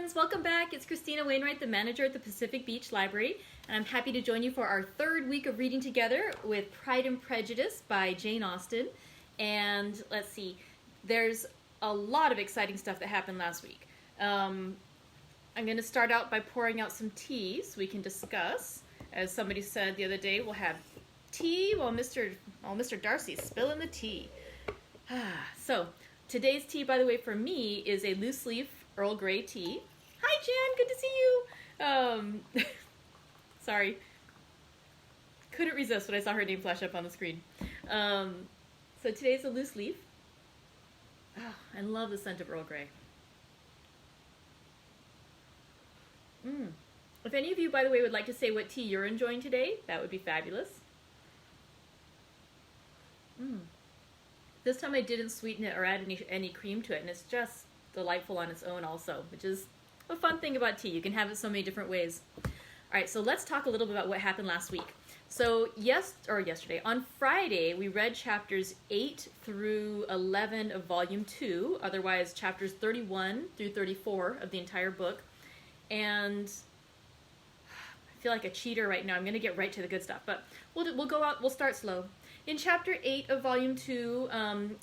friends, welcome back. It's Christina Wainwright, the manager at the Pacific Beach Library, and I'm happy to join you for our third week of reading together with Pride and Prejudice by Jane Austen. And let's see, there's a lot of exciting stuff that happened last week. I'm going to start out by pouring out some tea so we can discuss. As somebody said the other day, we'll have tea while Mr. Darcy's spilling the tea. So, today's tea, by the way, for me is a loose leaf Earl Grey tea. Hi, Jan, good to see you. Sorry. Couldn't resist when I saw her name flash up on the screen. So today's a loose leaf. Oh, I love the scent of Earl Grey. If any of you, by the way, would like to say what tea you're enjoying today, that would be fabulous. This time I didn't sweeten it or add any cream to it, and it's just delightful on its own also, which is a fun thing about tea. You can have it so many different ways. All right, so let's talk a little bit about what happened last week. So yesterday, on Friday, we read chapters 8 through 11 of Volume 2, otherwise chapters 31 through 34 of the entire book. And I feel like a cheater right now. I'm going to get right to the good stuff, but we'll start slow. In Chapter 8 of Volume 2,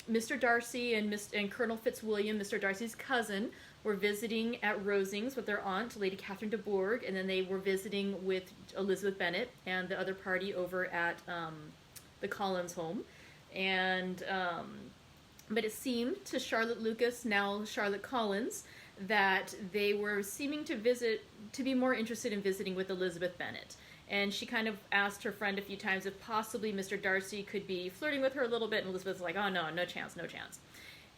Mr. Darcy and Colonel Fitzwilliam, Mr. Darcy's cousin, were visiting at Rosings with their aunt, Lady Catherine de Bourgh, and then they were visiting with Elizabeth Bennet and the other party over at the Collins home. And but it seemed to Charlotte Lucas, now Charlotte Collins, that they were seeming to be more interested in visiting with Elizabeth Bennet. And she kind of asked her friend a few times if possibly Mr. Darcy could be flirting with her a little bit, and Elizabeth was like, oh no, no chance, no chance.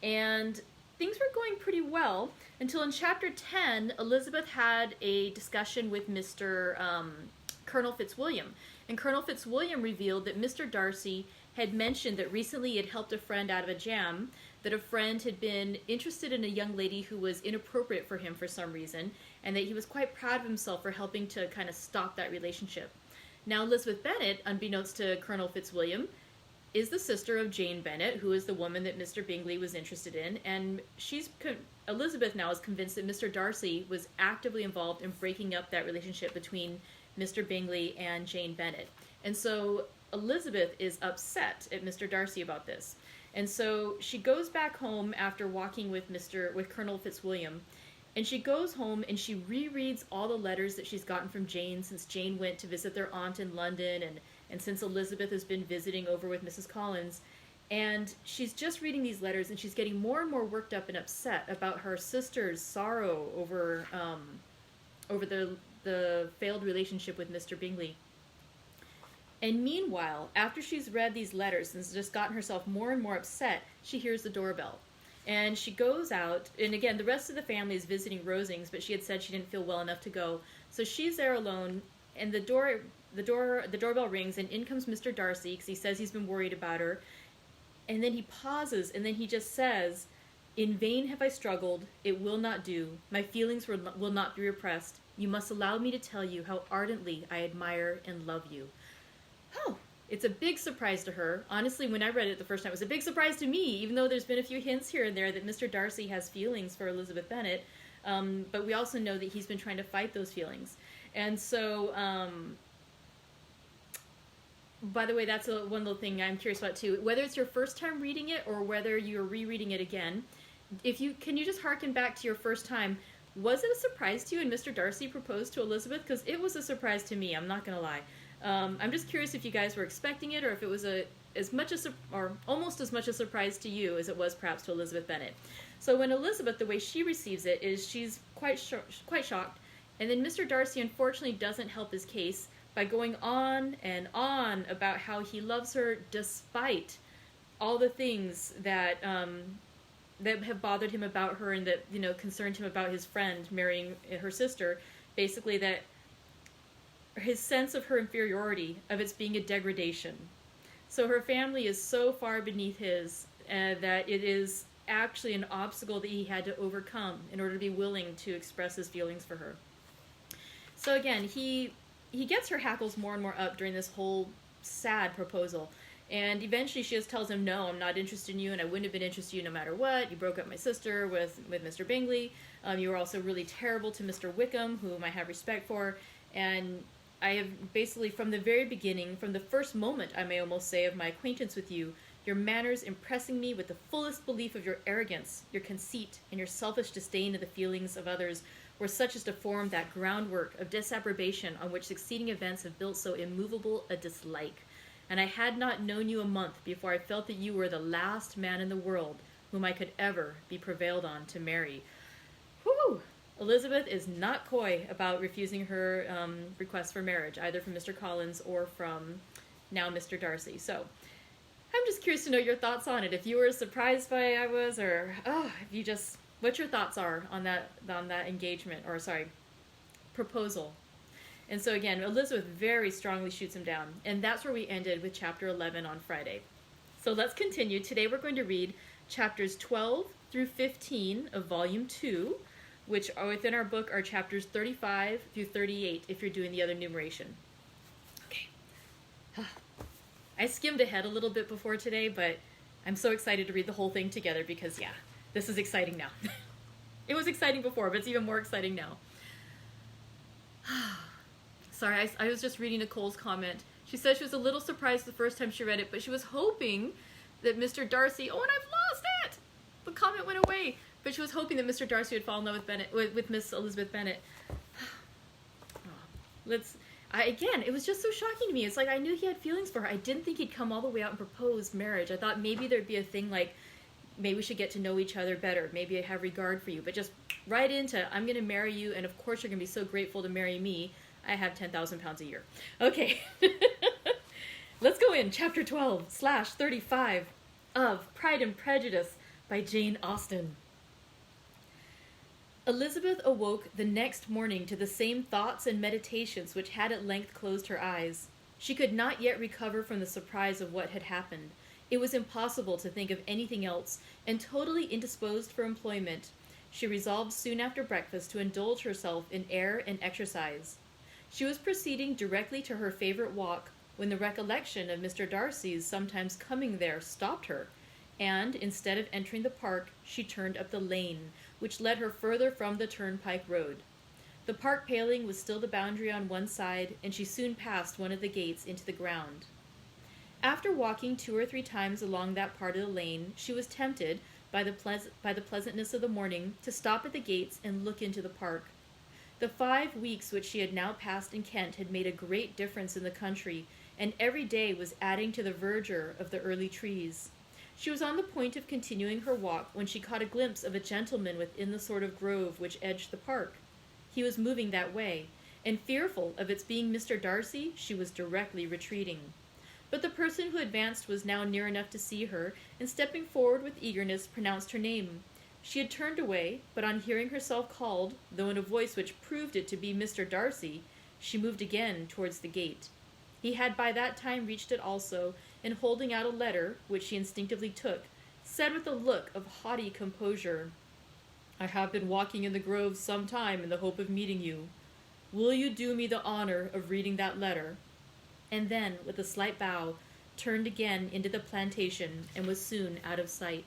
And things were going pretty well until in Chapter 10, Elizabeth had a discussion with Mr. Colonel Fitzwilliam. And Colonel Fitzwilliam revealed that Mr. Darcy had mentioned that recently he had helped a friend out of a jam, that a friend had been interested in a young lady who was inappropriate for him for some reason, and that he was quite proud of himself for helping to kind of stop that relationship. Now, Elizabeth Bennet, unbeknownst to Colonel Fitzwilliam, is the sister of Jane Bennet, who is the woman that Mr. Bingley was interested in, and Elizabeth now is convinced that Mr. Darcy was actively involved in breaking up that relationship between Mr. Bingley and Jane Bennet. And so Elizabeth is upset at Mr. Darcy about this. And so she goes back home after walking with Colonel Fitzwilliam, and she goes home and she rereads all the letters that she's gotten from Jane since Jane went to visit their aunt in London, and since Elizabeth has been visiting over with Mrs. Collins. And she's just reading these letters, and she's getting more and more worked up and upset about her sister's sorrow over the failed relationship with Mr. Bingley. And meanwhile, after she's read these letters and has just gotten herself more and more upset, she hears the doorbell. And she goes out, and again, the rest of the family is visiting Rosings, but she had said she didn't feel well enough to go. So she's there alone, and the doorbell rings, and in comes Mr. Darcy, because he says he's been worried about her. And then he pauses, and then he just says, "In vain have I struggled, it will not do. My feelings will not be repressed. You must allow me to tell you how ardently I admire and love you." Oh, it's a big surprise to her. Honestly, when I read it the first time, it was a big surprise to me, even though there's been a few hints here and there that Mr. Darcy has feelings for Elizabeth Bennet. But we also know that he's been trying to fight those feelings. And so, by the way, that's one little thing I'm curious about too. Whether it's your first time reading it or whether you're rereading it again, can you just harken back to your first time? Was it a surprise to you when Mr. Darcy proposed to Elizabeth? Because it was a surprise to me, I'm not going to lie. I'm just curious if you guys were expecting it, or if it was almost as much a surprise to you as it was perhaps to Elizabeth Bennet. So when Elizabeth, the way she receives it is she's quite shocked, and then Mr. Darcy unfortunately doesn't help his case by going on and on about how he loves her despite all the things that have bothered him about her, and that concerned him about his friend marrying her sister. Basically, that his sense of her inferiority, of its being a degradation. So her family is so far beneath his that it is actually an obstacle that he had to overcome in order to be willing to express his feelings for her. So again, he gets her hackles more and more up during this whole sad proposal. And eventually she just tells him, no, I'm not interested in you, and I wouldn't have been interested in you no matter what. You broke up my sister with Mr. Bingley. You were also really terrible to Mr. Wickham, whom I have respect for. And I have basically, from the very beginning, from the first moment, I may almost say, of my acquaintance with you, your manners impressing me with the fullest belief of your arrogance, your conceit, and your selfish disdain of the feelings of others were such as to form that groundwork of disapprobation on which succeeding events have built so immovable a dislike. And I had not known you a month before I felt that you were the last man in the world whom I could ever be prevailed on to marry. Whew! Elizabeth is not coy about refusing her request for marriage, either from Mr. Collins or from now Mr. Darcy. So I'm just curious to know your thoughts on it. If you were as surprised by I was, or if you just, what your thoughts are on that engagement, or sorry, proposal. And so again, Elizabeth very strongly shoots him down. And that's where we ended with chapter 11 on Friday. So let's continue. Today we're going to read chapters 12 through 15 of volume 2, which are within our book are chapters 35 through 38 if you're doing the other numeration. Okay. I skimmed ahead a little bit before today, but I'm so excited to read the whole thing together because, yeah, this is exciting now. It was exciting before, but it's even more exciting now. Sorry, I was just reading Nicole's comment. She said she was a little surprised the first time she read it, but she was hoping that Mr. Darcy... Oh, and I've lost it! The comment went away. But she was hoping that Mr. Darcy would fall in love with Bennet, with Miss Elizabeth Bennet. Again, it was just so shocking to me. It's like I knew he had feelings for her. I didn't think he'd come all the way out and propose marriage. I thought maybe there'd be a thing like, maybe we should get to know each other better. Maybe I have regard for you. But just right into, I'm going to marry you, and of course you're going to be so grateful to marry me. I have 10,000 pounds a year. Okay. Let's go in. Chapter 12/35 of Pride and Prejudice by Jane Austen. Elizabeth awoke the next morning to the same thoughts and meditations which had at length closed her eyes. She could not yet recover from the surprise of what had happened. It was impossible to think of anything else, and totally indisposed for employment, she resolved soon after breakfast to indulge herself in air and exercise. She was proceeding directly to her favorite walk, when the recollection of Mr. Darcy's sometimes coming there stopped her, and, instead of entering the park, she turned up the lane, which led her further from the turnpike road. The park paling was still the boundary on one side, and she soon passed one of the gates into the ground. After walking 2 or 3 times along that part of the lane, she was tempted, by the pleasantness of the morning, to stop at the gates and look into the park. The 5 weeks which she had now passed in Kent had made a great difference in the country, and every day was adding to the verdure of the early trees. She was on the point of continuing her walk when she caught a glimpse of a gentleman within the sort of grove which edged the park. He was moving that way, and fearful of its being Mr. Darcy, she was directly retreating. But the person who advanced was now near enough to see her, and stepping forward with eagerness, pronounced her name. She had turned away, but on hearing herself called, though in a voice which proved it to be Mr. Darcy, she moved again towards the gate. He had by that time reached it also, and holding out a letter, which she instinctively took, said with a look of haughty composure, "I have been walking in the grove some time in the hope of meeting you. Will you do me the honor of reading that letter?" And then, with a slight bow, turned again into the plantation, and was soon out of sight.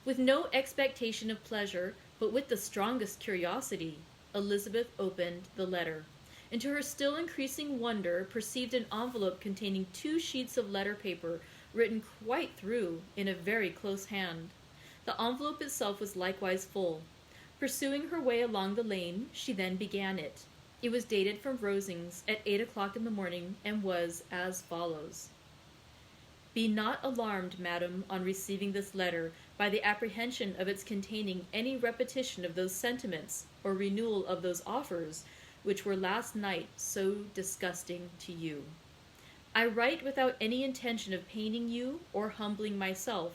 With no expectation of pleasure, but with the strongest curiosity, Elizabeth opened the letter, and to her still increasing wonder perceived an envelope containing 2 sheets of letter paper, written quite through, in a very close hand. The envelope itself was likewise full. Pursuing her way along the lane, she then began it. It was dated from Rosings at 8 o'clock in the morning, and was as follows. "Be not alarmed, madam, on receiving this letter, by the apprehension of its containing any repetition of those sentiments, or renewal of those offers, which were last night so disgusting to you. I write without any intention of paining you or humbling myself,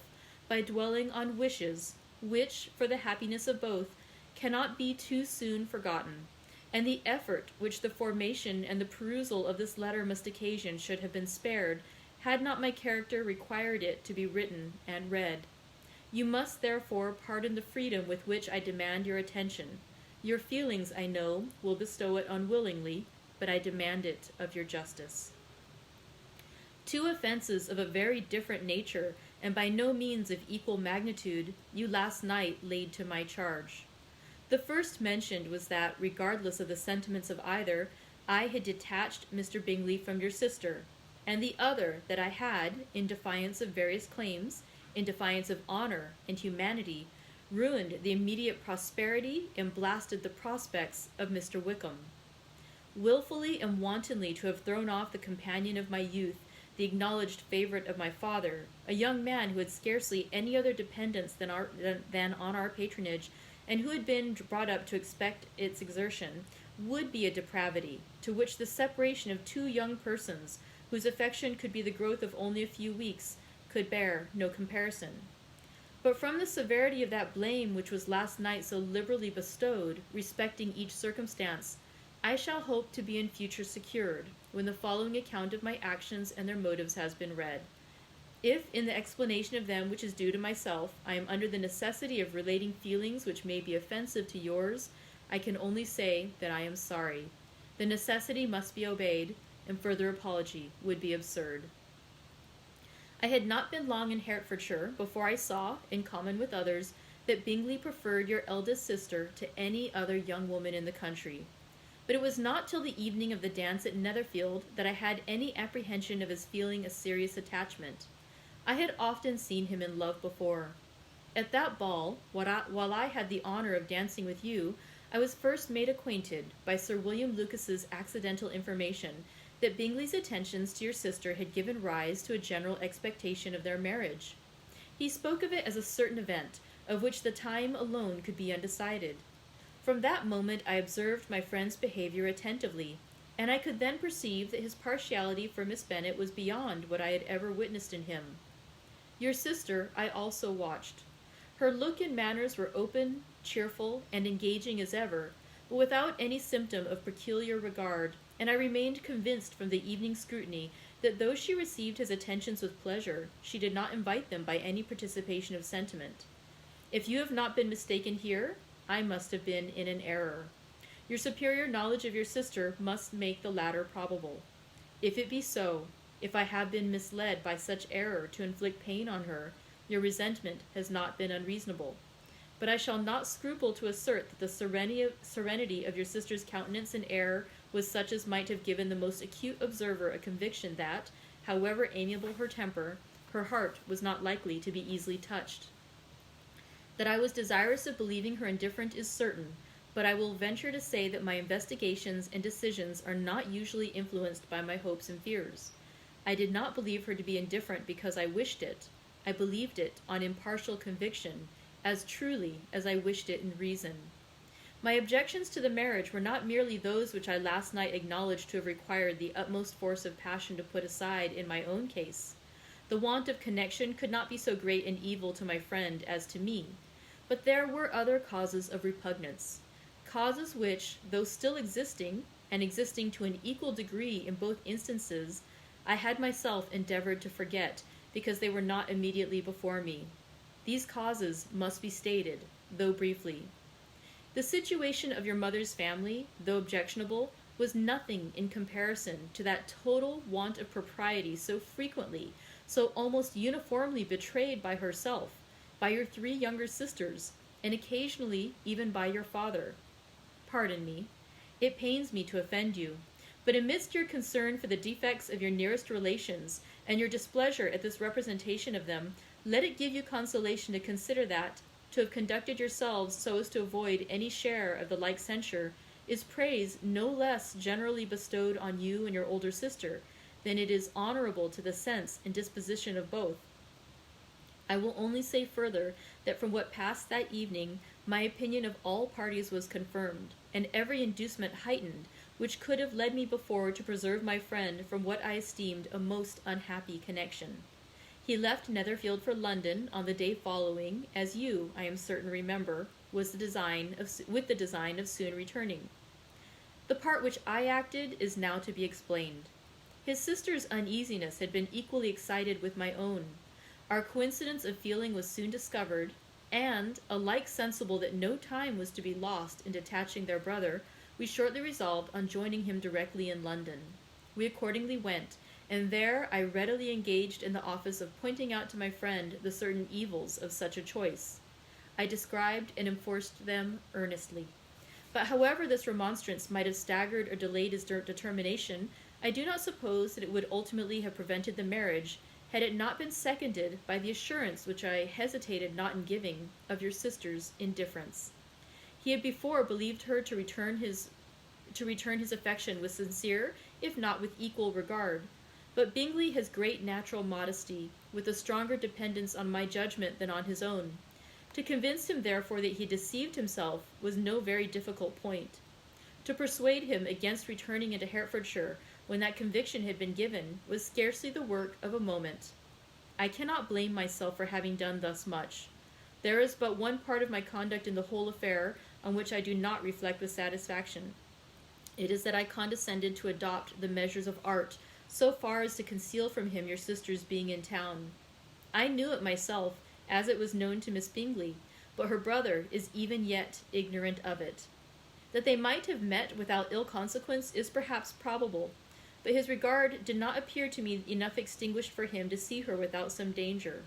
by dwelling on wishes, which, for the happiness of both, cannot be too soon forgotten, and the effort which the formation and the perusal of this letter must occasion should have been spared, had not my character required it to be written and read. You must therefore pardon the freedom with which I demand your attention. Your feelings, I know, will bestow it unwillingly, but I demand it of your justice." Two offenses of a very different nature, and by no means of equal magnitude, you last night laid to my charge. The first mentioned was that, regardless of the sentiments of either, I had detached Mr. Bingley from your sister, and the other that I had, in defiance of various claims, in defiance of honor and humanity, ruined the immediate prosperity and blasted the prospects of Mr. Wickham. Willfully and wantonly to have thrown off the companion of my youth, the acknowledged favorite of my father, a young man who had scarcely any other dependence than on our patronage, and who had been brought up to expect its exertion, would be a depravity, to which the separation of two young persons, whose affection could be the growth of only a few weeks, could bear no comparison. But from the severity of that blame which was last night so liberally bestowed, respecting each circumstance, I shall hope to be in future secured, when the following account of my actions and their motives has been read. If, in the explanation of them which is due to myself, I am under the necessity of relating feelings which may be offensive to yours, I can only say that I am sorry. The necessity must be obeyed, and further apology would be absurd. I had not been long in Hertfordshire before I saw, in common with others, that Bingley preferred your eldest sister to any other young woman in the country. But it was not till the evening of the dance at Netherfield that I had any apprehension of his feeling a serious attachment. I had often seen him in love before. At that ball, while I had the honor of dancing with you, I was first made acquainted, by Sir William Lucas's accidental information, that Bingley's attentions to your sister had given rise to a general expectation of their marriage. He spoke of it as a certain event, of which the time alone could be undecided. From that moment I observed my friend's behavior attentively, and I could then perceive that his partiality for Miss Bennet was beyond what I had ever witnessed in him. Your sister I also watched. Her look and manners were open, cheerful, and engaging as ever, but without any symptom of peculiar regard, and I remained convinced from the evening scrutiny that though she received his attentions with pleasure, she did not invite them by any participation of sentiment. If you have not been mistaken here, I must have been in an error. Your superior knowledge of your sister must make the latter probable. If it be so, if I have been misled by such error to inflict pain on her, your resentment has not been unreasonable. But I shall not scruple to assert that the serenity of your sister's countenance and air was such as might have given the most acute observer a conviction that, however amiable her temper, her heart was not likely to be easily touched. That I was desirous of believing her indifferent is certain, but I will venture to say that my investigations and decisions are not usually influenced by my hopes and fears. I did not believe her to be indifferent because I wished it. I believed it on impartial conviction, as truly as I wished it in reason. My objections to the marriage were not merely those which I last night acknowledged to have required the utmost force of passion to put aside in my own case. The want of connection could not be so great an evil to my friend as to me, but there were other causes of repugnance, causes which, though still existing, and existing to an equal degree in both instances, I had myself endeavored to forget, because they were not immediately before me. These causes must be stated, though briefly. The situation of your mother's family, though objectionable, was nothing in comparison to that total want of propriety so frequently, so almost uniformly betrayed by herself, by your 3 younger sisters, and occasionally even by your father. Pardon me. It pains me to offend you, but amidst your concern for the defects of your nearest relations, and your displeasure at this representation of them, let it give you consolation to consider that, to have conducted yourselves so as to avoid any share of the like censure, is praise no less generally bestowed on you and your older sister, than it is honorable to the sense and disposition of both. I will only say further, that from what passed that evening, my opinion of all parties was confirmed, and every inducement heightened, which could have led me before to preserve my friend from what I esteemed a most unhappy connection. He left Netherfield for London on the day following, as you, I am certain, remember, with the design of soon returning. The part which I acted is now to be explained. His sister's uneasiness had been equally excited with my own. Our coincidence of feeling was soon discovered, and, alike sensible that no time was to be lost in detaching their brother, we shortly resolved on joining him directly in London. We accordingly went, and there I readily engaged in the office of pointing out to my friend the certain evils of such a choice. I described and enforced them earnestly. But however this remonstrance might have staggered or delayed his determination, I do not suppose that it would ultimately have prevented the marriage, had it not been seconded by the assurance which I hesitated not in giving of your sister's indifference. He had before believed her to return his affection with sincere, if not with equal regard. But Bingley has great natural modesty, with a stronger dependence on my judgment than on his own. To convince him, therefore, that he deceived himself was no very difficult point. To persuade him against returning into Hertfordshire when that conviction had been given was scarcely the work of a moment. I cannot blame myself for having done thus much. There is but one part of my conduct in the whole affair on which I do not reflect with satisfaction. It is that I condescended to adopt the measures of art so far as to conceal from him your sister's being in town. I knew it myself, as it was known to Miss Bingley, but her brother is even yet ignorant of it. That they might have met without ill consequence is perhaps probable, but his regard did not appear to me enough extinguished for him to see her without some danger.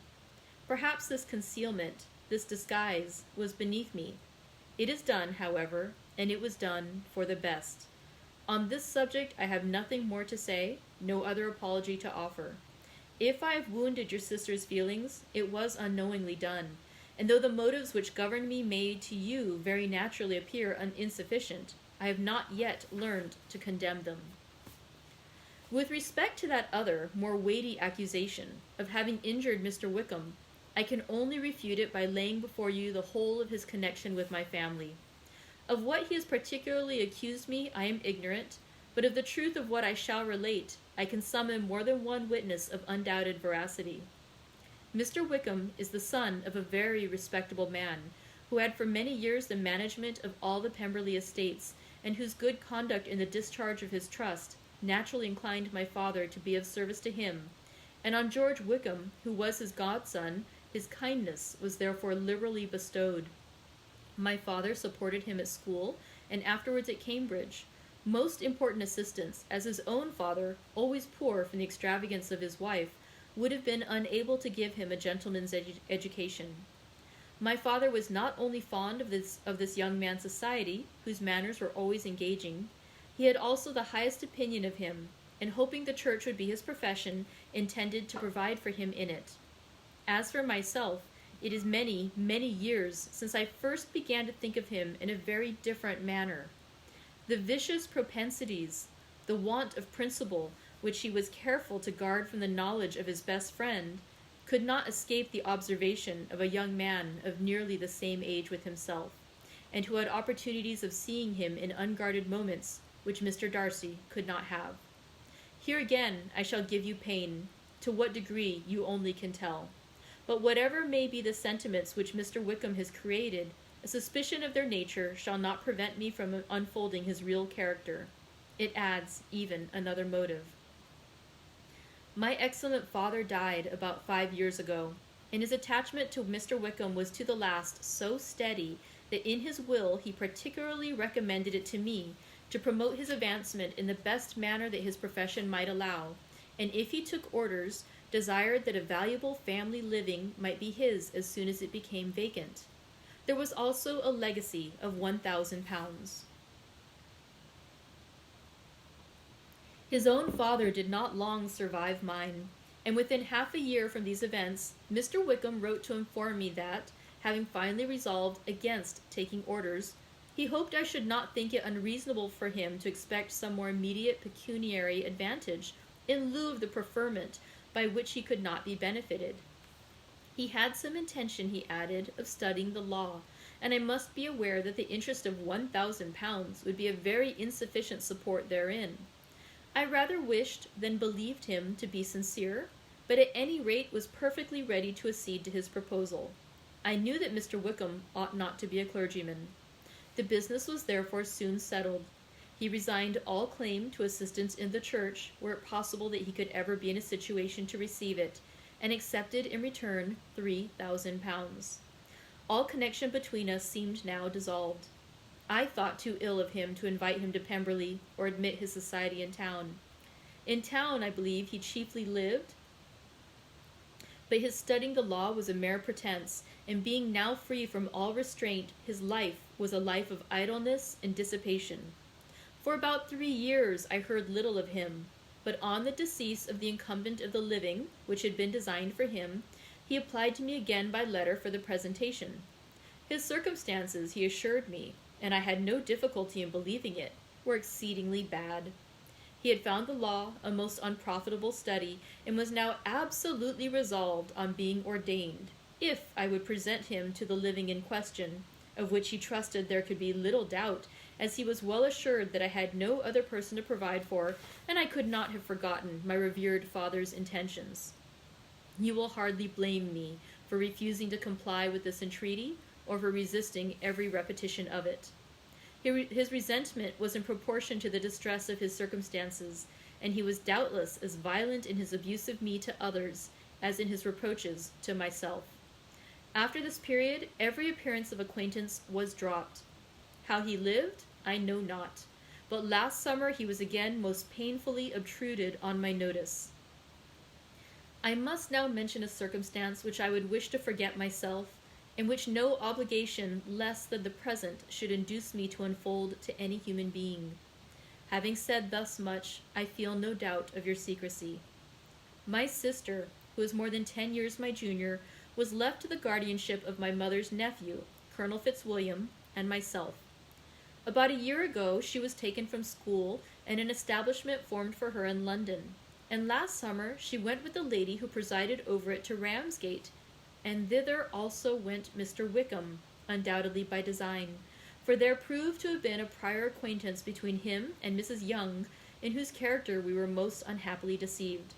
Perhaps this concealment, this disguise, was beneath me. It is done, however, and it was done for the best. On this subject I have nothing more to say, no other apology to offer. If I have wounded your sister's feelings, it was unknowingly done, and though the motives which governed me may to you very naturally appear insufficient, I have not yet learned to condemn them. With respect to that other, more weighty accusation of having injured Mr. Wickham, I can only refute it by laying before you the whole of his connection with my family. Of what he has particularly accused me I am ignorant, but of the truth of what I shall relate, I can summon more than one witness of undoubted veracity. Mr. Wickham is the son of a very respectable man, who had for many years the management of all the Pemberley estates, and whose good conduct in the discharge of his trust naturally inclined my father to be of service to him, and on George Wickham, who was his godson, his kindness was therefore liberally bestowed. My father supported him at school, and afterwards at Cambridge, most important assistance, as his own father, always poor from the extravagance of his wife, would have been unable to give him a gentleman's education. My father was not only fond of this young man's society, whose manners were always engaging, he had also the highest opinion of him, and hoping the church would be his profession, intended to provide for him in it. As for myself, it is many, many years since I first began to think of him in a very different manner. The vicious propensities, the want of principle, which he was careful to guard from the knowledge of his best friend, could not escape the observation of a young man of nearly the same age with himself, and who had opportunities of seeing him in unguarded moments which Mr. Darcy could not have. Here again I shall give you pain, to what degree you only can tell. But whatever may be the sentiments which Mr. Wickham has created, a suspicion of their nature shall not prevent me from unfolding his real character. It adds even another motive. My excellent father died about 5 years ago, and his attachment to Mr. Wickham was to the last so steady that in his will he particularly recommended it to me to promote his advancement in the best manner that his profession might allow, and if he took orders, desired that a valuable family living might be his as soon as it became vacant. There was also a legacy of £1,000. His own father did not long survive mine, and within half a year from these events, Mr. Wickham wrote to inform me that, having finally resolved against taking orders, he hoped I should not think it unreasonable for him to expect some more immediate pecuniary advantage in lieu of the preferment by which he could not be benefited. He had some intention, he added, of studying the law, and I must be aware that the interest of £1,000 would be a very insufficient support therein. I rather wished than believed him to be sincere, but at any rate was perfectly ready to accede to his proposal. I knew that Mr. Wickham ought not to be a clergyman. The business was therefore soon settled. He resigned all claim to assistance in the church, were it possible that he could ever be in a situation to receive it, and accepted in return £3,000. All connection between us seemed now dissolved. I thought too ill of him to invite him to Pemberley or admit his society in town. In town, I believe, he chiefly lived, but his studying the law was a mere pretense, and being now free from all restraint, his life was a life of idleness and dissipation. For about 3 years I heard little of him, but on the decease of the incumbent of the living, which had been designed for him, he applied to me again by letter for the presentation. His circumstances, he assured me, and I had no difficulty in believing it, were exceedingly bad. He had found the law a most unprofitable study, and was now absolutely resolved on being ordained, if I would present him to the living in question, of which he trusted there could be little doubt, as he was well assured that I had no other person to provide for, and I could not have forgotten my revered father's intentions. You will hardly blame me for refusing to comply with this entreaty, or for resisting every repetition of it. His resentment was in proportion to the distress of his circumstances, and he was doubtless as violent in his abuse of me to others as in his reproaches to myself. After this period, every appearance of acquaintance was dropped. How he lived, I know not, but last summer he was again most painfully obtruded on my notice. I must now mention a circumstance which I would wish to forget myself, and which no obligation less than the present should induce me to unfold to any human being. Having said thus much, I feel no doubt of your secrecy. My sister, who is more than 10 years my junior, was left to the guardianship of my mother's nephew, Colonel Fitzwilliam, and myself. About a year ago she was taken from school, and an establishment formed for her in London, and last summer she went with the lady who presided over it to Ramsgate, and thither also went Mr. Wickham, undoubtedly by design, for there proved to have been a prior acquaintance between him and Mrs. Young, in whose character we were most unhappily deceived.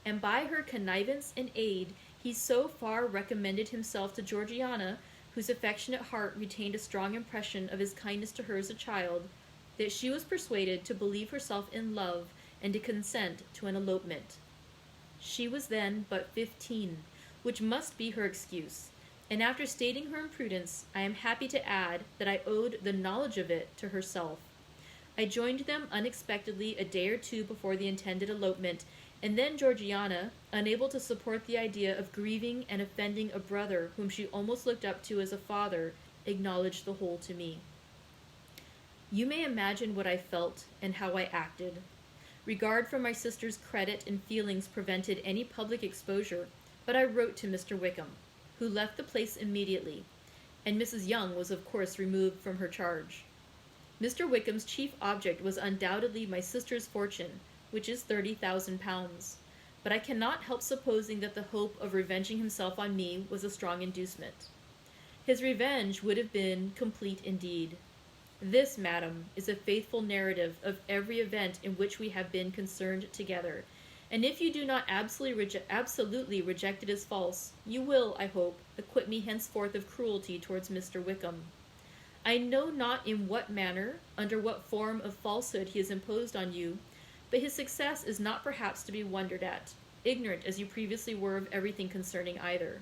And by her connivance and aid he so far recommended himself to Georgiana, whose affectionate heart retained a strong impression of his kindness to her as a child, that she was persuaded to believe herself in love and to consent to an elopement. She was then but 15, which must be her excuse, and after stating her imprudence, I am happy to add that I owed the knowledge of it to herself. I joined them unexpectedly a day or two before the intended elopement, and then Georgiana, unable to support the idea of grieving and offending a brother whom she almost looked up to as a father, acknowledged the whole to me. You may imagine what I felt and how I acted. Regard for my sister's credit and feelings prevented any public exposure, but I wrote to Mr. Wickham, who left the place immediately, and Mrs. Young was of course removed from her charge. Mr. Wickham's chief object was undoubtedly my sister's fortune, which is £30,000, but I cannot help supposing that the hope of revenging himself on me was a strong inducement. His revenge would have been complete indeed. This, madam, is a faithful narrative of every event in which we have been concerned together, and if you do not absolutely reject it as false, you will, I hope, acquit me henceforth of cruelty towards Mr. Wickham. I know not in what manner, under what form of falsehood he has imposed on you, but his success is not perhaps to be wondered at, ignorant as you previously were of everything concerning either.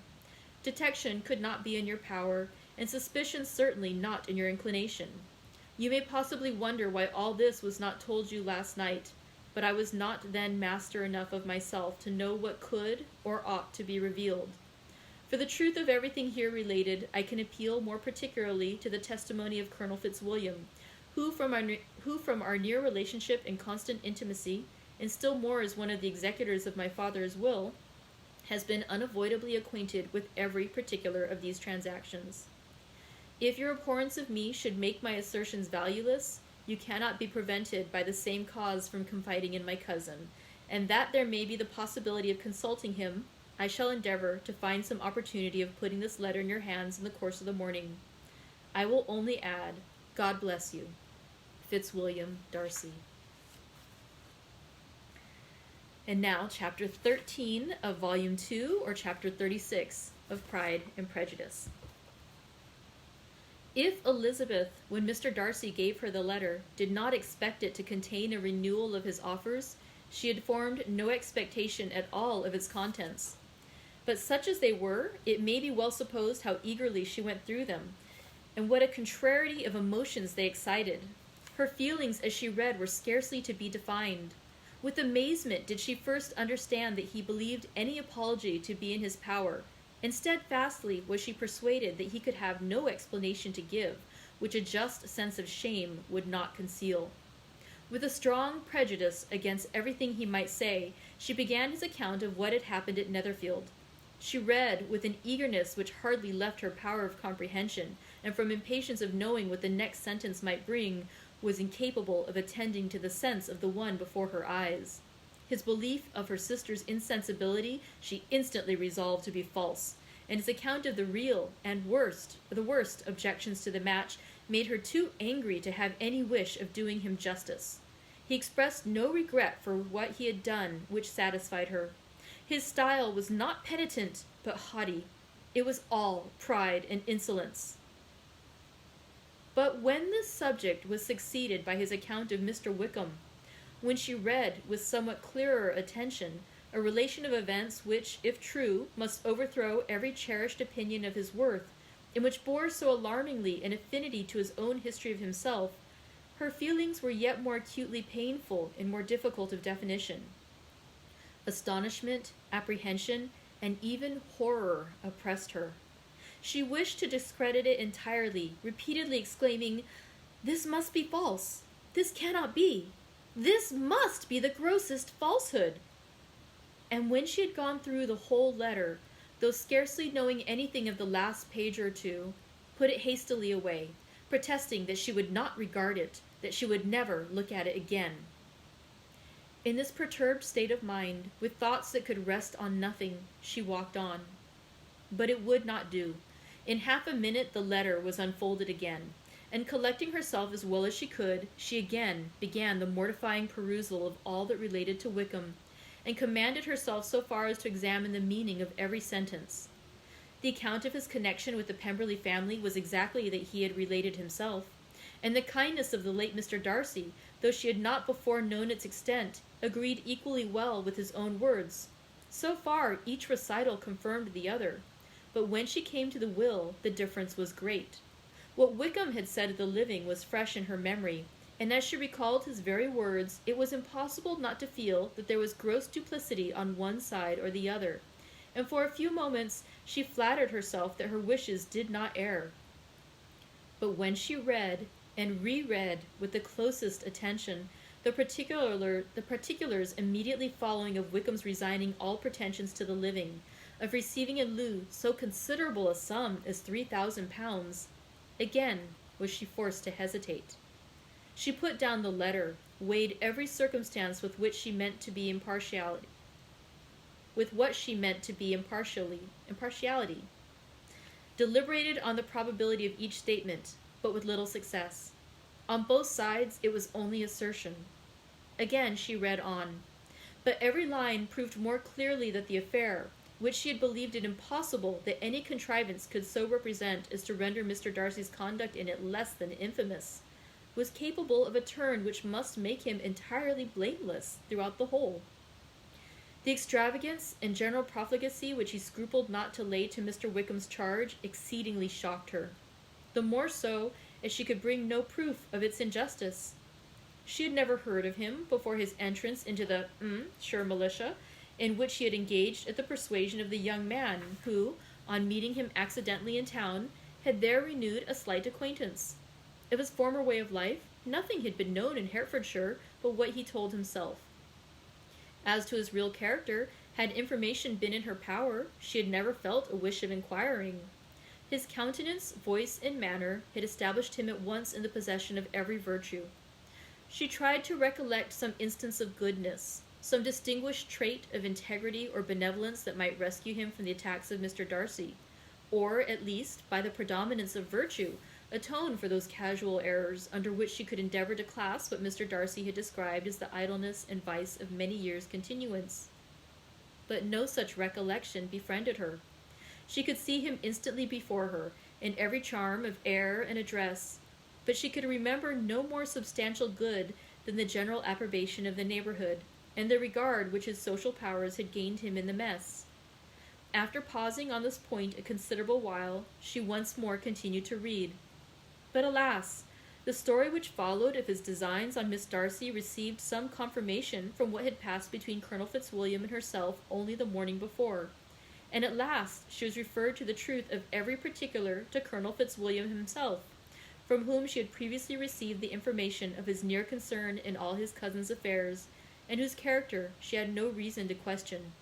Detection could not be in your power, and suspicion certainly not in your inclination. You may possibly wonder why all this was not told you last night, but I was not then master enough of myself to know what could or ought to be revealed. For the truth of everything here related, I can appeal more particularly to the testimony of Colonel Fitzwilliam, who from our near relationship and constant intimacy, and still more as one of the executors of my father's will, has been unavoidably acquainted with every particular of these transactions. If your abhorrence of me should make my assertions valueless, you cannot be prevented by the same cause from confiding in my cousin, and that there may be the possibility of consulting him, I shall endeavor to find some opportunity of putting this letter in your hands in the course of the morning. I will only add, God bless you. Fitzwilliam Darcy. And now, Chapter 13 of Volume 2, or Chapter 36 of Pride and Prejudice. If Elizabeth, when Mr. Darcy gave her the letter, did not expect it to contain a renewal of his offers, she had formed no expectation at all of its contents. But such as they were, it may be well supposed how eagerly she went through them, and what a contrariety of emotions they excited. Her feelings as she read were scarcely to be defined. With amazement did she first understand that he believed any apology to be in his power, and steadfastly was she persuaded that he could have no explanation to give, which a just sense of shame would not conceal. With a strong prejudice against everything he might say, she began his account of what had happened at Netherfield. She read with an eagerness which hardly left her power of comprehension, and from impatience of knowing what the next sentence might bring, was incapable of attending to the sense of the one before her eyes. His belief of her sister's insensibility she instantly resolved to be false, and his account of the real and the worst objections to the match made her too angry to have any wish of doing him justice. He expressed no regret for what he had done which satisfied her. His style was not penitent, but haughty. It was all pride and insolence. But when this subject was succeeded by his account of Mr. Wickham, when she read with somewhat clearer attention a relation of events which, if true, must overthrow every cherished opinion of his worth, and which bore so alarmingly an affinity to his own history of himself, her feelings were yet more acutely painful and more difficult of definition. Astonishment, apprehension, and even horror oppressed her. She wished to discredit it entirely, repeatedly exclaiming, "This must be false! This cannot be! This must be the grossest falsehood!" And when she had gone through the whole letter, though scarcely knowing anything of the last page or two, put it hastily away, protesting that she would not regard it, that she would never look at it again. In this perturbed state of mind, with thoughts that could rest on nothing, she walked on. But it would not do. In half a minute the letter was unfolded again, and collecting herself as well as she could, she again began the mortifying perusal of all that related to Wickham, and commanded herself so far as to examine the meaning of every sentence. The account of his connection with the Pemberley family was exactly that he had related himself, and the kindness of the late Mr. Darcy, though she had not before known its extent, agreed equally well with his own words. So far each recital confirmed the other, but when she came to the will, the difference was great. What Wickham had said of the living was fresh in her memory, and as she recalled his very words, it was impossible not to feel that there was gross duplicity on one side or the other, and for a few moments she flattered herself that her wishes did not err. But when she read and reread with the closest attention the particulars immediately following of Wickham's resigning all pretensions to the living, of receiving in lieu so considerable a sum as £3,000, again was she forced to hesitate. She put down the letter, weighed every circumstance with what she meant to be impartiality, deliberated on the probability of each statement, but with little success. On both sides it was only assertion. Again she read on, but every line proved more clearly that the affair, which she had believed it impossible that any contrivance could so represent as to render Mr. Darcy's conduct in it less than infamous, was capable of a turn which must make him entirely blameless throughout the whole. The extravagance and general profligacy which he scrupled not to lay to Mr. Wickham's charge exceedingly shocked her, the more so as she could bring no proof of its injustice. She had never heard of him before his entrance into the sure militia, in which he had engaged at the persuasion of the young man who, on meeting him accidentally in town, had there renewed a slight acquaintance. Of his former way of life, nothing had been known in Hertfordshire but what he told himself. As to his real character, had information been in her power, she had never felt a wish of inquiring. His countenance, voice, and manner had established him at once in the possession of every virtue. She tried to recollect some instance of goodness, some distinguished trait of integrity or benevolence that might rescue him from the attacks of Mr. Darcy, or, at least, by the predominance of virtue, atone for those casual errors under which she could endeavor to class what Mr. Darcy had described as the idleness and vice of many years' continuance. But no such recollection befriended her. She could see him instantly before her, in every charm of air and address, but she could remember no more substantial good than the general approbation of the neighborhood, and the regard which his social powers had gained him in the mess. After pausing on this point a considerable while, she once more continued to read. But alas! The story which followed of his designs on Miss Darcy received some confirmation from what had passed between Colonel Fitzwilliam and herself only the morning before, and at last she was referred to the truth of every particular to Colonel Fitzwilliam himself, from whom she had previously received the information of his near concern in all his cousin's affairs, and whose character she had no reason to question.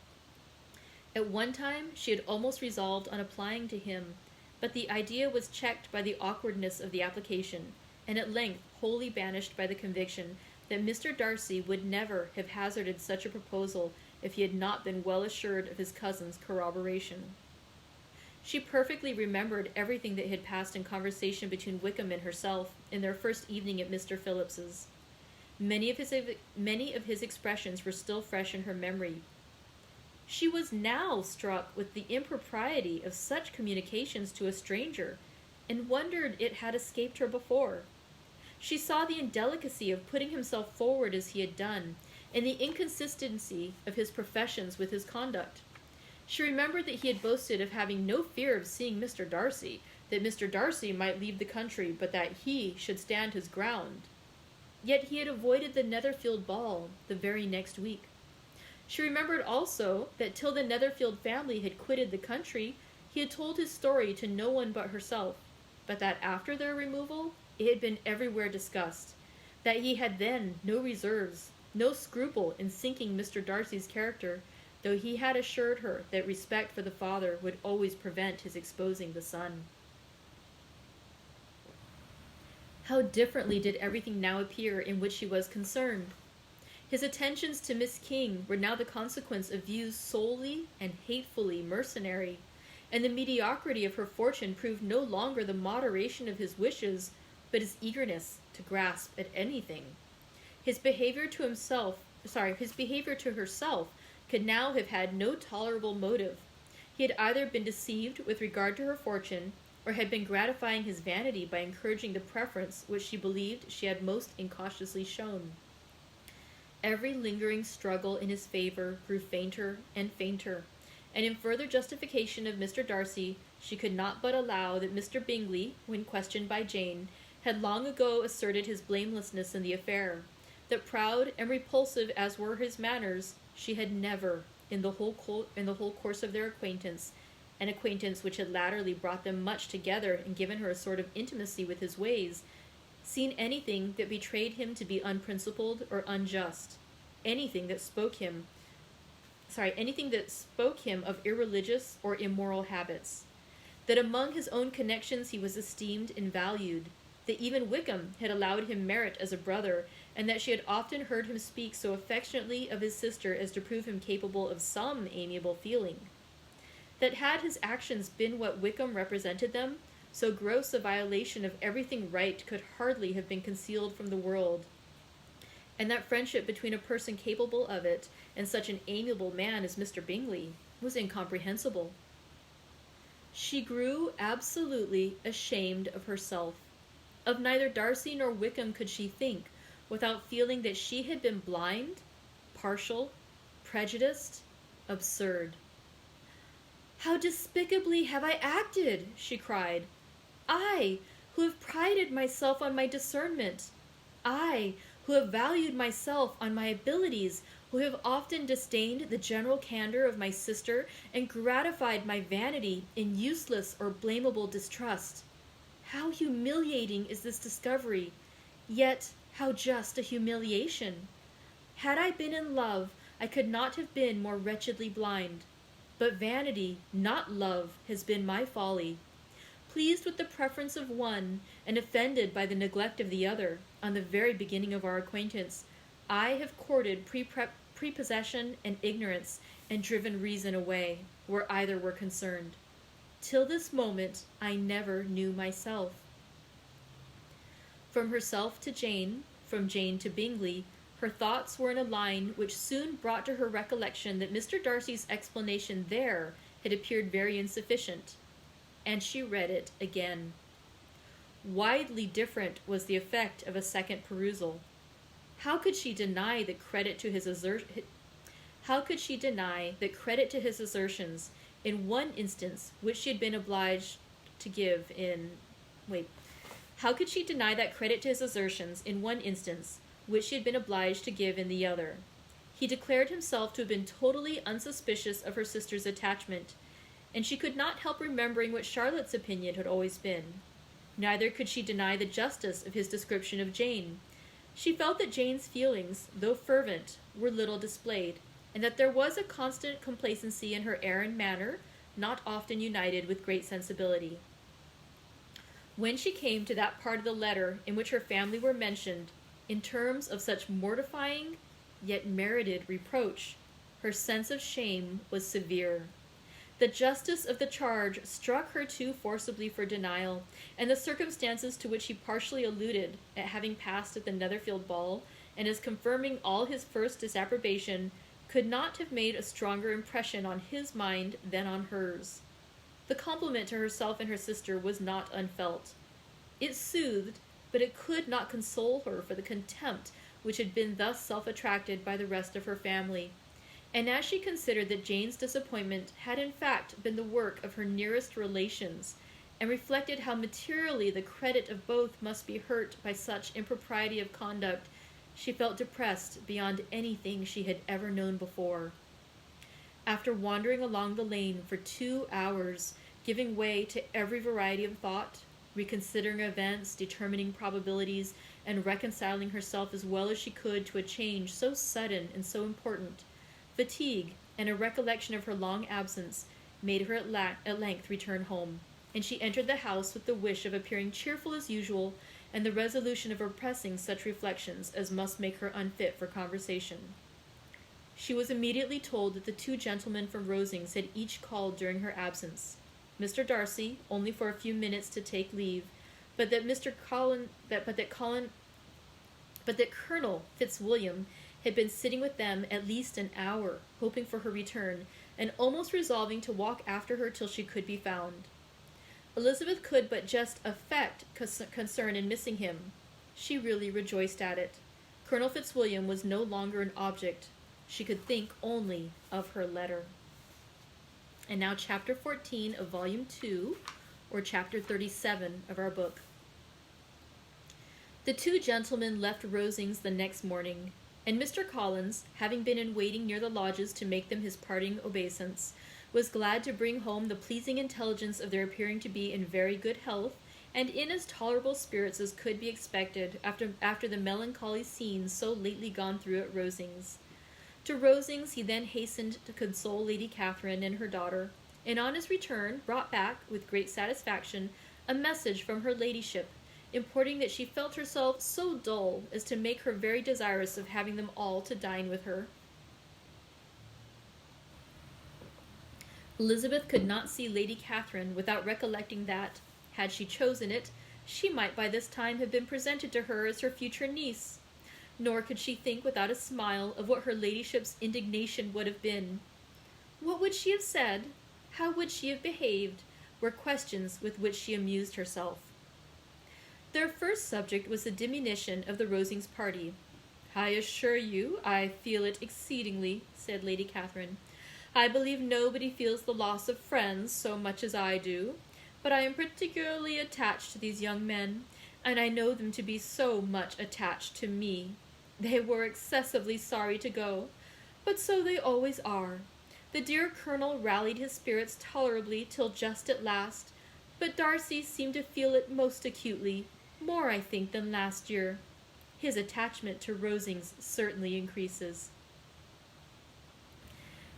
At one time she had almost resolved on applying to him, but the idea was checked by the awkwardness of the application, and at length wholly banished by the conviction that Mr. Darcy would never have hazarded such a proposal if he had not been well assured of his cousin's corroboration. She perfectly remembered everything that had passed in conversation between Wickham and herself in their first evening at Mr. Phillips's. Many of his expressions were still fresh in her memory. She was now struck with the impropriety of such communications to a stranger, and wondered it had escaped her before. She saw the indelicacy of putting himself forward as he had done, and the inconsistency of his professions with his conduct. She remembered that he had boasted of having no fear of seeing Mr. Darcy, that Mr. Darcy might leave the country, but that he should stand his ground. Yet he had avoided the Netherfield ball the very next week. She remembered also that till the Netherfield family had quitted the country, he had told his story to no one but herself, but that after their removal it had been everywhere discussed, that he had then no reserves, no scruple in sinking Mr. Darcy's character, though he had assured her that respect for the father would always prevent his exposing the son. How differently did everything now appear in which she was concerned! His attentions to Miss King were now the consequence of views solely and hatefully mercenary, and the mediocrity of her fortune proved no longer the moderation of his wishes, but his eagerness to grasp at anything. His behavior to herself could now have had no tolerable motive. He had either been deceived with regard to her fortune, or had been gratifying his vanity by encouraging the preference which she believed she had most incautiously shown. Every lingering struggle in his favor grew fainter and fainter, and in further justification of Mr. Darcy, she could not but allow that Mr. Bingley, when questioned by Jane, had long ago asserted his blamelessness in the affair, that proud and repulsive as were his manners, she had never, in the whole course of their acquaintance, an acquaintance which had latterly brought them much together and given her a sort of intimacy with his ways, seen anything that betrayed him to be unprincipled or unjust, anything that spoke him of irreligious or immoral habits, that among his own connections he was esteemed and valued, that even Wickham had allowed him merit as a brother, and that she had often heard him speak so affectionately of his sister as to prove him capable of some amiable feeling, that had his actions been what Wickham represented them, so gross a violation of everything right could hardly have been concealed from the world, and that friendship between a person capable of it and such an amiable man as Mr. Bingley was incomprehensible. She grew absolutely ashamed of herself. Of neither Darcy nor Wickham could she think, without feeling that she had been blind, partial, prejudiced, absurd. "How despicably have I acted!" she cried. "I, who have prided myself on my discernment, I, who have valued myself on my abilities, who have often disdained the general candor of my sister and gratified my vanity in useless or blamable distrust. How humiliating is this discovery, yet how just a humiliation! Had I been in love, I could not have been more wretchedly blind. But vanity, not love, has been my folly. Pleased with the preference of one, and offended by the neglect of the other, on the very beginning of our acquaintance, I have courted prepossession and ignorance, and driven reason away, where either were concerned. Till this moment I never knew myself." From herself to Jane, from Jane to Bingley, her thoughts were in a line which soon brought to her recollection that Mr. Darcy's explanation there had appeared very insufficient, and she read it again. Widely different was the effect of a second perusal. How could she deny that credit to his assertions in one instance which she had been obliged to give in How could she deny that credit to his assertions in one instance, which she had been obliged to give in the other? He declared himself to have been totally unsuspicious of her sister's attachment, and she could not help remembering what Charlotte's opinion had always been. Neither could she deny the justice of his description of Jane. She felt that Jane's feelings, though fervent, were little displayed, and that there was a constant complacency in her air and manner, not often united with great sensibility. When she came to that part of the letter in which her family were mentioned, in terms of such mortifying, yet merited reproach, her sense of shame was severe. The justice of the charge struck her too forcibly for denial, and the circumstances to which he partially alluded at having passed at the Netherfield ball, and as confirming all his first disapprobation, could not have made a stronger impression on his mind than on hers. The compliment to herself and her sister was not unfelt. It soothed, but it could not console her for the contempt which had been thus self-attracted by the rest of her family. And as she considered that Jane's disappointment had in fact been the work of her nearest relations, and reflected how materially the credit of both must be hurt by such impropriety of conduct, she felt depressed beyond anything she had ever known before. After wandering along the lane for 2 hours, giving way to every variety of thought, reconsidering events, determining probabilities, and reconciling herself as well as she could to a change so sudden and so important, fatigue and a recollection of her long absence made her at length return home, and she entered the house with the wish of appearing cheerful as usual, and the resolution of repressing such reflections as must make her unfit for conversation. She was immediately told that the 2 gentlemen from Rosings had each called during her absence. Mr. Darcy only for a few minutes to take leave, but that Colonel Fitzwilliam had been sitting with them at least an hour, hoping for her return, and almost resolving to walk after her till she could be found. Elizabeth could but just affect concern in missing him. She really rejoiced at it. Colonel Fitzwilliam was no longer an object. She could think only of her letter. And now chapter 14 of volume 2, or chapter 37 of our book. The 2 gentlemen left Rosings the next morning, and Mr. Collins, having been in waiting near the lodges to make them his parting obeisance, was glad to bring home the pleasing intelligence of their appearing to be in very good health, and in as tolerable spirits as could be expected after the melancholy scenes so lately gone through at Rosings. To Rosings he then hastened to console Lady Catherine and her daughter, and on his return brought back, with great satisfaction, a message from her ladyship, importing that she felt herself so dull as to make her very desirous of having them all to dine with her. Elizabeth could not see Lady Catherine without recollecting that, had she chosen it, she might by this time have been presented to her as her future niece. Nor could she think without a smile of what her ladyship's indignation would have been. What would she have said? How would she have behaved? Were questions with which she amused herself. Their first subject was the diminution of the Rosings party. "I assure you, I feel it exceedingly," said Lady Catherine. "I believe nobody feels the loss of friends so much as I do, but I am particularly attached to these young men, and I know them to be so much attached to me. They were excessively sorry to go, but so they always are. The dear Colonel rallied his spirits tolerably till just at last, but Darcy seemed to feel it most acutely, more, I think, than last year. His attachment to Rosings certainly increases."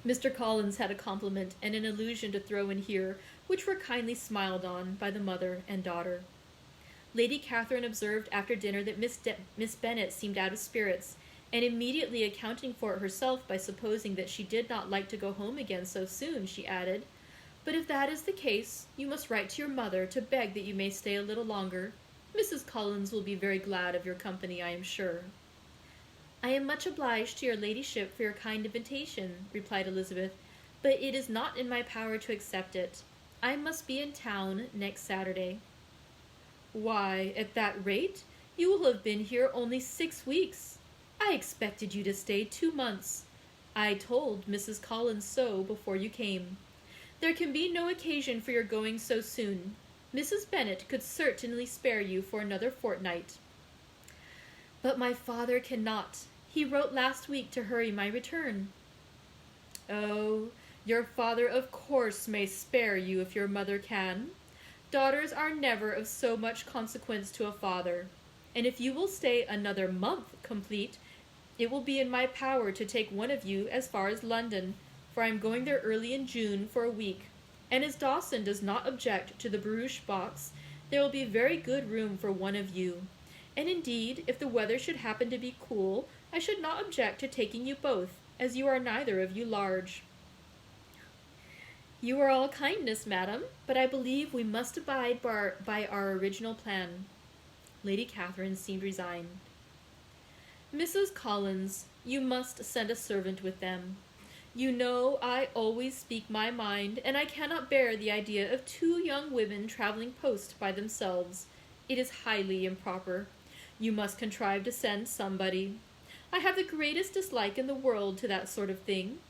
Mr. Collins had a compliment and an allusion to throw in here, which were kindly smiled on by the mother and daughter. Lady Catherine observed after dinner that Miss Bennet seemed out of spirits, and immediately accounting for it herself by supposing that she did not like to go home again so soon, she added, "But if that is the case, you must write to your mother to beg that you may stay a little longer. Mrs. Collins will be very glad of your company, I am sure." "I am much obliged to your ladyship for your kind invitation," replied Elizabeth, "but it is not in my power to accept it. I must be in town next Saturday." "Why, at that rate, you will have been here only 6 weeks. I expected you to stay 2 months. I told Mrs. Collins so before you came. There can be no occasion for your going so soon. Mrs. Bennet could certainly spare you for another fortnight. But my father cannot. He wrote last week to hurry my return. Oh, your father of course may spare you if your mother can. Daughters are never of so much consequence to a father, and if you will stay another month complete, it will be in my power to take one of you as far as London, for I am going there early in June for a week, and as Dawson does not object to the barouche box, there will be very good room for one of you. And indeed, if the weather should happen to be cool, I should not object to taking you both, as you are neither of you large. You are all kindness, madam, but I believe we must abide by our original plan. Lady Catherine seemed resigned. Mrs. Collins, you must send a servant with them. You know I always speak my mind, and I cannot bear the idea of two young women traveling post by themselves. It is highly improper. You must contrive to send somebody. I have the greatest dislike in the world to that sort of thing.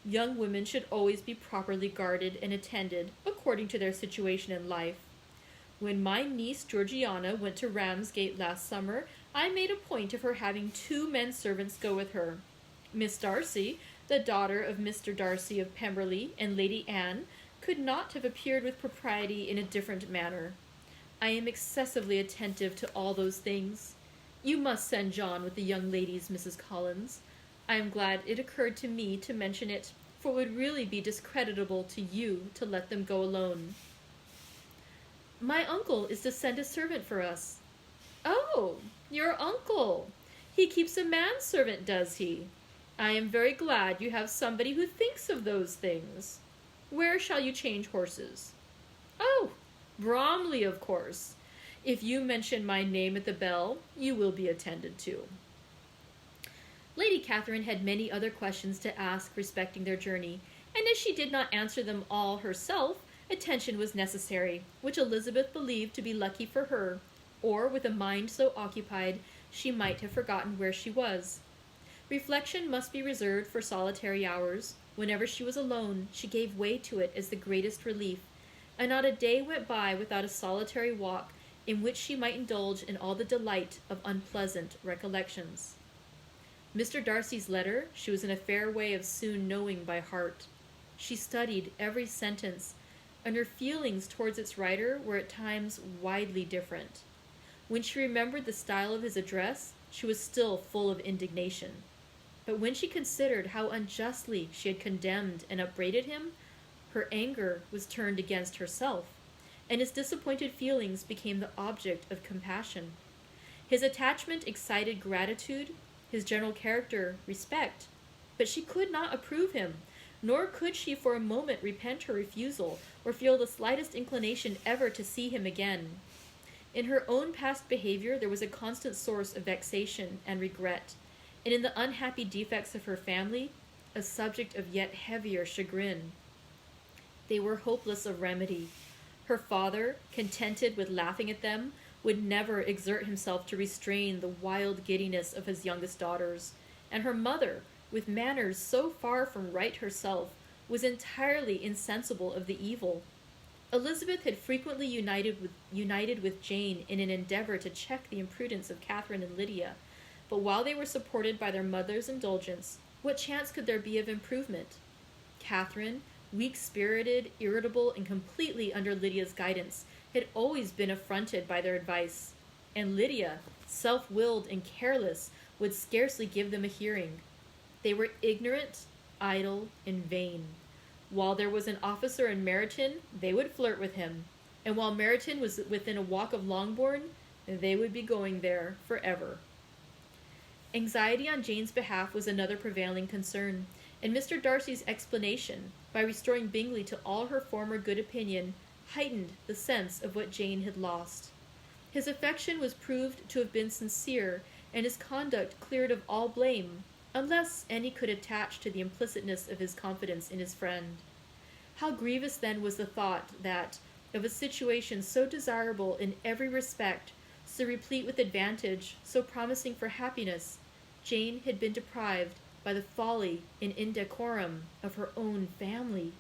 Young women should always be properly guarded and attended, according to their situation in life. When my niece Georgiana went to Ramsgate last summer, I made a point of her having 2 men servants go with her. Miss Darcy, the daughter of Mr. Darcy of Pemberley, and Lady Anne, could not have appeared with propriety in a different manner. I am excessively attentive to all those things. You must send John with the young ladies, Mrs. Collins. I am glad it occurred to me to mention it, for it would really be discreditable to you to let them go alone. My uncle is to send a servant for us. Oh, your uncle! He keeps a manservant, does he? I am very glad you have somebody who thinks of those things. Where shall you change horses? Oh, Bromley, of course. If you mention my name at the bell, you will be attended to. Lady Catherine had many other questions to ask respecting their journey, and as she did not answer them all herself, attention was necessary, which Elizabeth believed to be lucky for her, or with a mind so occupied she might have forgotten where she was. Reflection must be reserved for solitary hours. Whenever she was alone, she gave way to it as the greatest relief, and not a day went by without a solitary walk in which she might indulge in all the delight of unpleasant recollections. Mr. Darcy's letter she was in a fair way of soon knowing by heart. She studied every sentence, and her feelings towards its writer were at times widely different. When she remembered the style of his address, she was still full of indignation. But when she considered how unjustly she had condemned and upbraided him, her anger was turned against herself, and his disappointed feelings became the object of compassion. His attachment excited gratitude, his general character respect, but she could not approve him, nor could she for a moment repent her refusal or feel the slightest inclination ever to see him again. In her own past behavior there was a constant source of vexation and regret, and in the unhappy defects of her family, a subject of yet heavier chagrin. They were hopeless of remedy. Her father, contented with laughing at them, would never exert himself to restrain the wild giddiness of his youngest daughters, and her mother, with manners so far from right herself, was entirely insensible of the evil. Elizabeth had frequently united with Jane in an endeavor to check the imprudence of Catherine and Lydia, but while they were supported by their mother's indulgence, what chance could there be of improvement? Catherine, weak-spirited, irritable, and completely under Lydia's guidance, had always been affronted by their advice, and Lydia, self-willed and careless, would scarcely give them a hearing. They were ignorant, idle, and vain. While there was an officer in Meryton, they would flirt with him, and while Meryton was within a walk of Longbourn, they would be going there forever. Anxiety on Jane's behalf was another prevailing concern, and Mr. Darcy's explanation, by restoring Bingley to all her former good opinion, heightened the sense of what Jane had lost. His affection was proved to have been sincere, and his conduct cleared of all blame, unless any could attach to the implicitness of his confidence in his friend. How grievous then was the thought that, of a situation so desirable in every respect, so replete with advantage, so promising for happiness, Jane had been deprived by the folly and indecorum of her own family.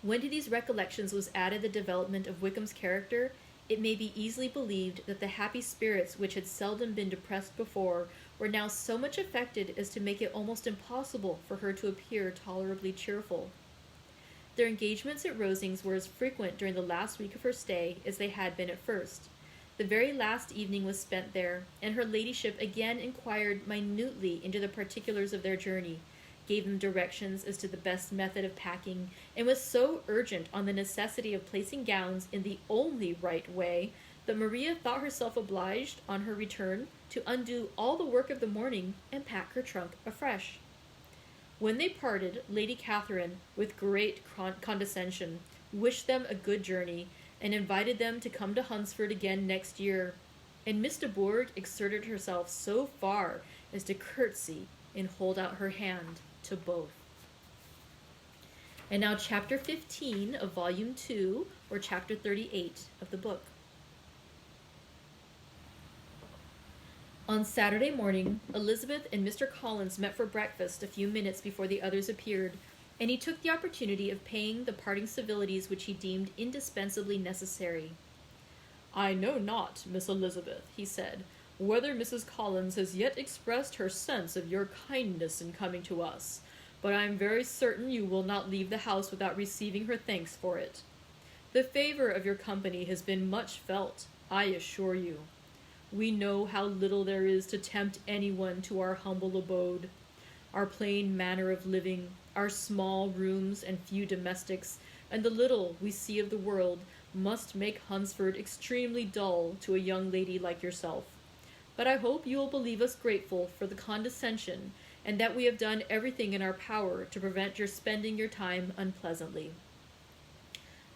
When to these recollections was added the development of Wickham's character, it may be easily believed that the happy spirits which had seldom been depressed before were now so much affected as to make it almost impossible for her to appear tolerably cheerful. Their engagements at Rosings were as frequent during the last week of her stay as they had been at first. The very last evening was spent there, and her ladyship again inquired minutely into the particulars of their journey, gave them directions as to the best method of packing, and was so urgent on the necessity of placing gowns in the only right way that Maria thought herself obliged, on her return, to undo all the work of the morning and pack her trunk afresh. When they parted, Lady Catherine, with great condescension, wished them a good journey, and invited them to come to Hunsford again next year, and Miss de Bourgh exerted herself so far as to curtsy and hold out her hand to both. And now chapter 15 of volume 2, or chapter 38 of the book. On Saturday morning, Elizabeth and Mr. Collins met for breakfast a few minutes before the others appeared, and he took the opportunity of paying the parting civilities which he deemed indispensably necessary. "I know not, Miss Elizabeth," he said, "whether Mrs. Collins has yet expressed her sense of your kindness in coming to us, but I am very certain you will not leave the house without receiving her thanks for it. The favor of your company has been much felt, I assure you. We know how little there is to tempt anyone to our humble abode. Our plain manner of living, our small rooms and few domestics, and the little we see of the world, must make Hunsford extremely dull to a young lady like yourself. But I hope you will believe us grateful for the condescension, and that we have done everything in our power to prevent your spending your time unpleasantly."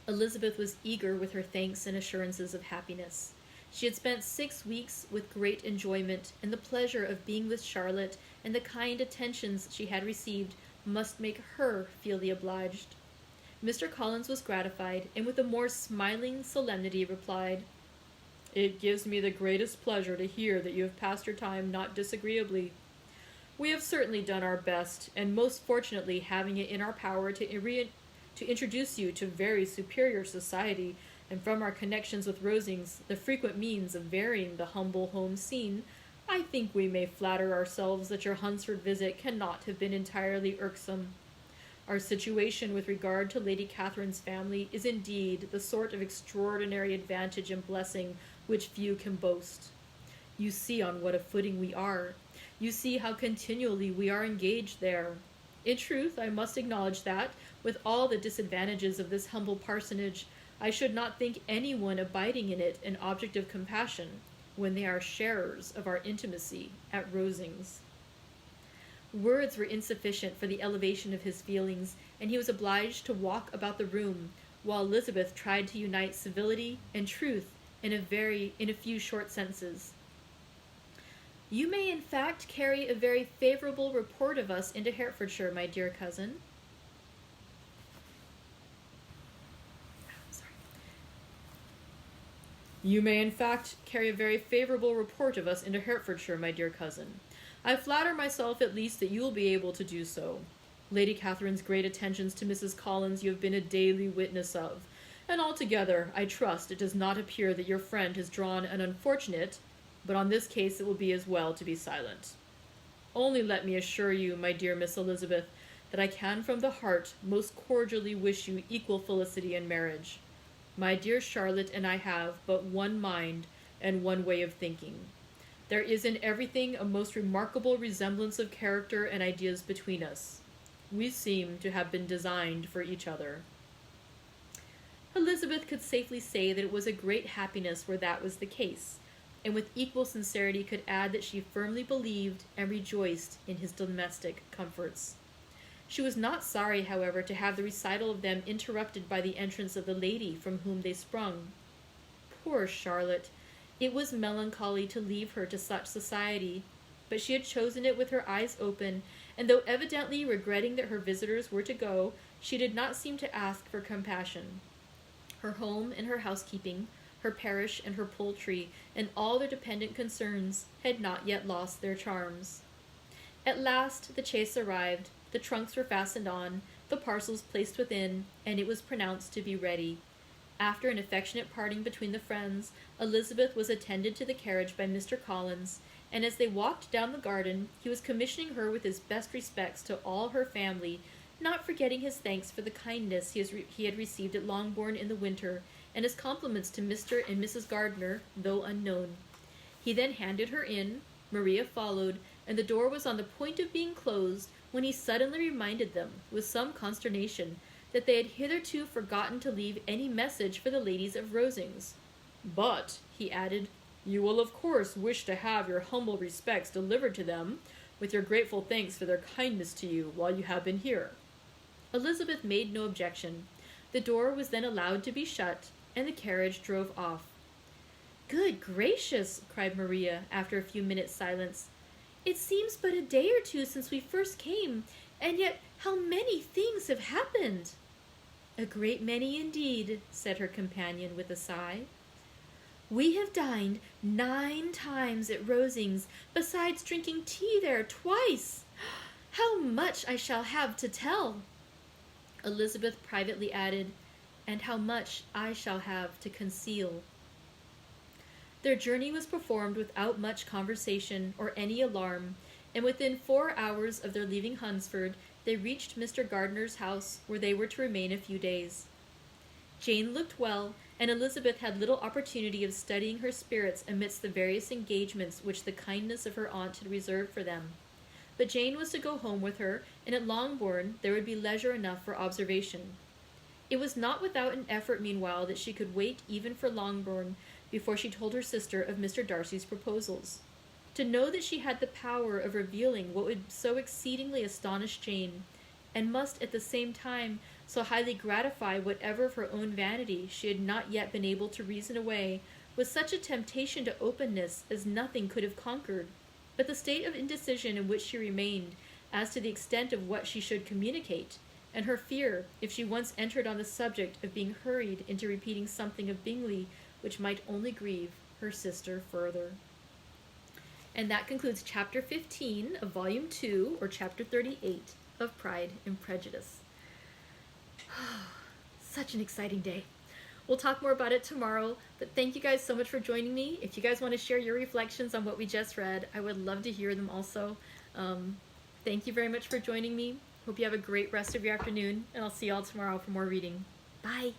Elizabeth was eager with her thanks and assurances of happiness. She had spent 6 weeks with great enjoyment, and the pleasure of being with Charlotte and the kind attentions she had received must make her feel the obliged. Mr. Collins was gratified, and with a more smiling solemnity replied, "It gives me the greatest pleasure to hear that you have passed your time not disagreeably. We have certainly done our best, and most fortunately having it in our power to introduce you to very superior society, and from our connections with Rosings, the frequent means of varying the humble home scene, I think we may flatter ourselves that your Hunsford visit cannot have been entirely irksome. Our situation with regard to Lady Catherine's family is indeed the sort of extraordinary advantage and blessing which few can boast. You see on what a footing we are. You see how continually we are engaged there. In truth, I must acknowledge that, with all the disadvantages of this humble parsonage, I should not think anyone abiding in it an object of compassion, when they are sharers of our intimacy at Rosings." Words were insufficient for the elevation of his feelings, and he was obliged to walk about the room, while Elizabeth tried to unite civility and truth in a few short sentences. "You may in fact carry a very favorable report of us into Hertfordshire, my dear cousin." "You may in fact carry a very favorable report of us into Hertfordshire, my dear cousin. I flatter myself at least that you will be able to do so. Lady Catherine's great attentions to Mrs. Collins you have been a daily witness of, and altogether, I trust, it does not appear that your friend has drawn an unfortunate, but on this case it will be as well to be silent. Only let me assure you, my dear Miss Elizabeth, that I can from the heart most cordially wish you equal felicity in marriage. My dear Charlotte and I have but one mind and one way of thinking. There is in everything a most remarkable resemblance of character and ideas between us. We seem to have been designed for each other." Elizabeth could safely say that it was a great happiness where that was the case, and with equal sincerity could add that she firmly believed and rejoiced in his domestic comforts. She was not sorry, however, to have the recital of them interrupted by the entrance of the lady from whom they sprung. Poor Charlotte! It was melancholy to leave her to such society, but she had chosen it with her eyes open, and though evidently regretting that her visitors were to go, she did not seem to ask for compassion. Her home and her housekeeping, her parish and her poultry, and all their dependent concerns had not yet lost their charms. At last the chaise arrived, the trunks were fastened on, the parcels placed within, and it was pronounced to be ready. After an affectionate parting between the friends, Elizabeth was attended to the carriage by Mr. Collins, and as they walked down the garden, he was commissioning her with his best respects to all her family, not forgetting his thanks for the kindness he had received at Longbourn in the winter, and his compliments to Mr. and Mrs. Gardiner, though unknown. He then handed her in, Maria followed, and the door was on the point of being closed when he suddenly reminded them, with some consternation, that they had hitherto forgotten to leave any message for the ladies of Rosings. "But," he added, "you will of course wish to have your humble respects delivered to them, with your grateful thanks for their kindness to you while you have been here." Elizabeth made no objection. The door was then allowed to be shut, and the carriage drove off. "Good gracious!" cried Maria, after a few minutes' silence. "It seems but a day or two since we first came, and yet how many things have happened!" "A great many indeed," said her companion with a sigh. "We have dined 9 times at Rosings, besides drinking tea there twice. How much I shall have to tell!" Elizabeth privately added, "and how much I shall have to conceal." Their journey was performed without much conversation or any alarm, and within 4 hours of their leaving Hunsford, they reached Mr. Gardiner's house, where they were to remain a few days. Jane looked well, and Elizabeth had little opportunity of studying her spirits amidst the various engagements which the kindness of her aunt had reserved for them. But Jane was to go home with her, and at Longbourn there would be leisure enough for observation. It was not without an effort meanwhile that she could wait even for Longbourn before she told her sister of Mr. Darcy's proposals. To know that she had the power of revealing what would so exceedingly astonish Jane, and must at the same time so highly gratify whatever of her own vanity she had not yet been able to reason away, was such a temptation to openness as nothing could have conquered. But the state of indecision in which she remained as to the extent of what she should communicate, and her fear, if she once entered on the subject, of being hurried into repeating something of Bingley which might only grieve her sister further. And that concludes Chapter 15 of Volume 2, or Chapter 38 of Pride and Prejudice. Such an exciting day. We'll talk more about it tomorrow, but thank you guys so much for joining me. If you guys want to share your reflections on what we just read, I would love to hear them also. Thank you very much for joining me. Hope you have a great rest of your afternoon, and I'll see y'all tomorrow for more reading. Bye!